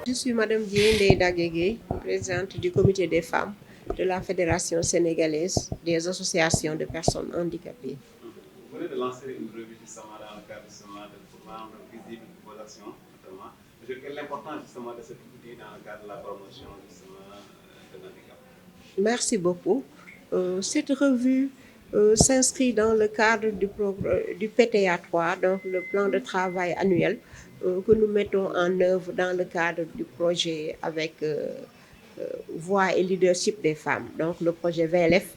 Je suis Madame Diendé Dagege, présidente du comité des femmes de la Fédération sénégalaise des associations de personnes handicapées. Vous venez de lancer une revue justement dans le cadre justement pour rendre visible vos actions, notamment. Quelle est l'importance justement de cette outil dans le cadre de la promotion justement de l'handicap? Merci beaucoup. Cette revue s'inscrit dans le cadre du PTA 3, donc le plan de travail annuel que nous mettons en œuvre dans le cadre du projet avec Voix et leadership des femmes. Donc le projet VLF,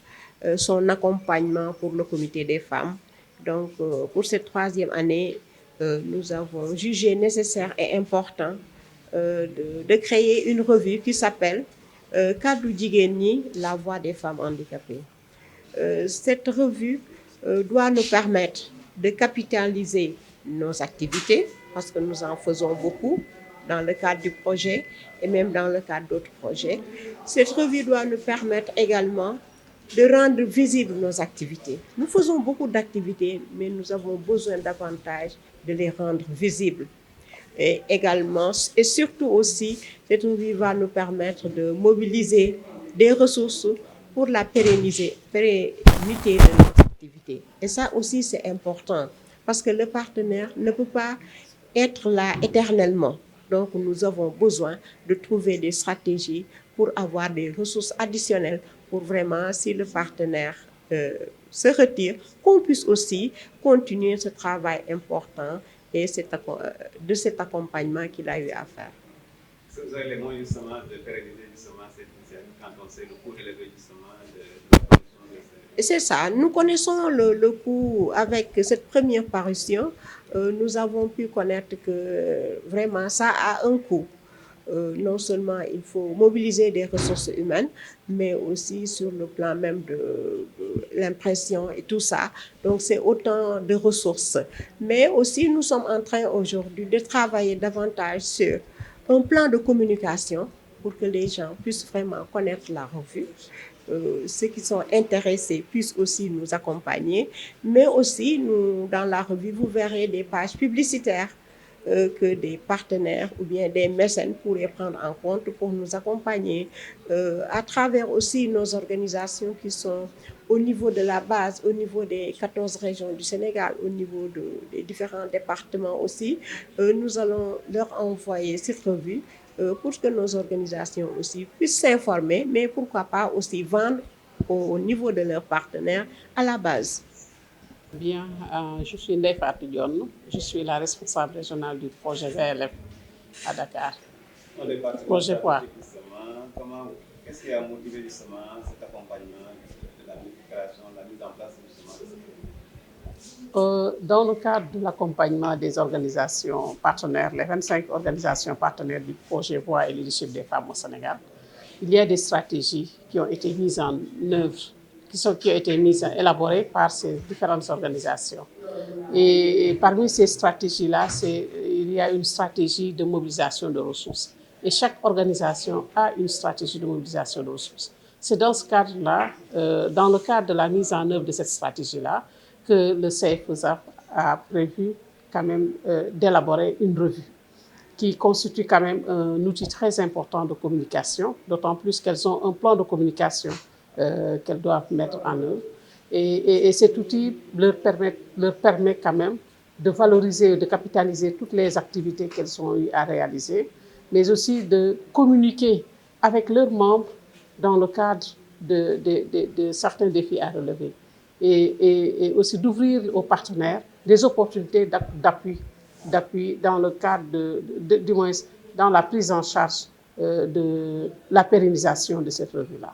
son accompagnement pour le comité des femmes. Donc pour cette troisième année, nous avons jugé nécessaire et important de créer une revue qui s'appelle Kaddu Jigéen ñi, la voix des femmes handicapées. Cette revue doit nous permettre de capitaliser nos activités parce que nous en faisons beaucoup dans le cadre du projet et même dans le cadre d'autres projets. Cette revue doit nous permettre également de rendre visibles nos activités. Nous faisons beaucoup d'activités, mais nous avons besoin davantage de les rendre visibles. Et également, et surtout aussi, cette revue va nous permettre de mobiliser des ressources pour la pérennité de notre activité. Et ça aussi, c'est important parce que le partenaire ne peut pas être là éternellement. Donc, nous avons besoin de trouver des stratégies pour avoir des ressources additionnelles pour vraiment, si le partenaire se retire, qu'on puisse aussi continuer ce travail important et de cet accompagnement qu'il a eu à faire. Vous avez les moyens justement de pérenniser justement cette initiative quand on sait le coût élevé justement de la production de ces... C'est ça, nous connaissons le coût avec cette première parution. Nous avons pu connaître que vraiment ça a un coût. Non seulement il faut mobiliser des ressources humaines, mais aussi sur le plan même de l'impression et tout ça. Donc c'est autant de ressources. Mais aussi nous sommes en train aujourd'hui de travailler davantage sur un plan de communication pour que les gens puissent vraiment connaître la revue. Ceux qui sont intéressés puissent aussi nous accompagner. Mais aussi, dans la revue, vous verrez des pages publicitaires que des partenaires ou bien des mécènes pourraient prendre en compte pour nous accompagner à travers aussi nos organisations qui sont au niveau de la base, au niveau des 14 régions du Sénégal, au niveau des différents départements aussi. Nous allons leur envoyer cette revue pour que nos organisations aussi puissent s'informer, mais pourquoi pas aussi vendre au niveau de leurs partenaires à la base. Bien, je suis Ndeye Fatou Dione, je suis la responsable régionale du projet VLF à Dakar. Projet quoi? Qu'est-ce qui a motivé justement cet accompagnement de la création, la mise en place justement de cette revue? Dans le cadre de l'accompagnement des organisations partenaires, les 25 organisations partenaires du projet Voix et leadership des femmes au Sénégal, il y a des stratégies qui ont été mises en œuvre, qui ont été élaborées par ces différentes organisations. Et parmi ces stratégies-là, il y a une stratégie de mobilisation de ressources. Et chaque organisation a une stratégie de mobilisation de ressources. C'est dans ce cadre-là, dans le cadre de la mise en œuvre de cette stratégie-là, que le CFESAP a prévu quand même d'élaborer une revue qui constitue quand même un outil très important de communication, d'autant plus qu'elles ont un plan de communication qu'elles doivent mettre en œuvre. Et cet outil leur permet quand même de valoriser, de capitaliser toutes les activités qu'elles ont eu à réaliser, mais aussi de communiquer avec leurs membres dans le cadre de certains défis à relever. Et aussi d'ouvrir aux partenaires des opportunités d'appui dans le cadre du moins dans la prise en charge de la pérennisation de cette revue-là.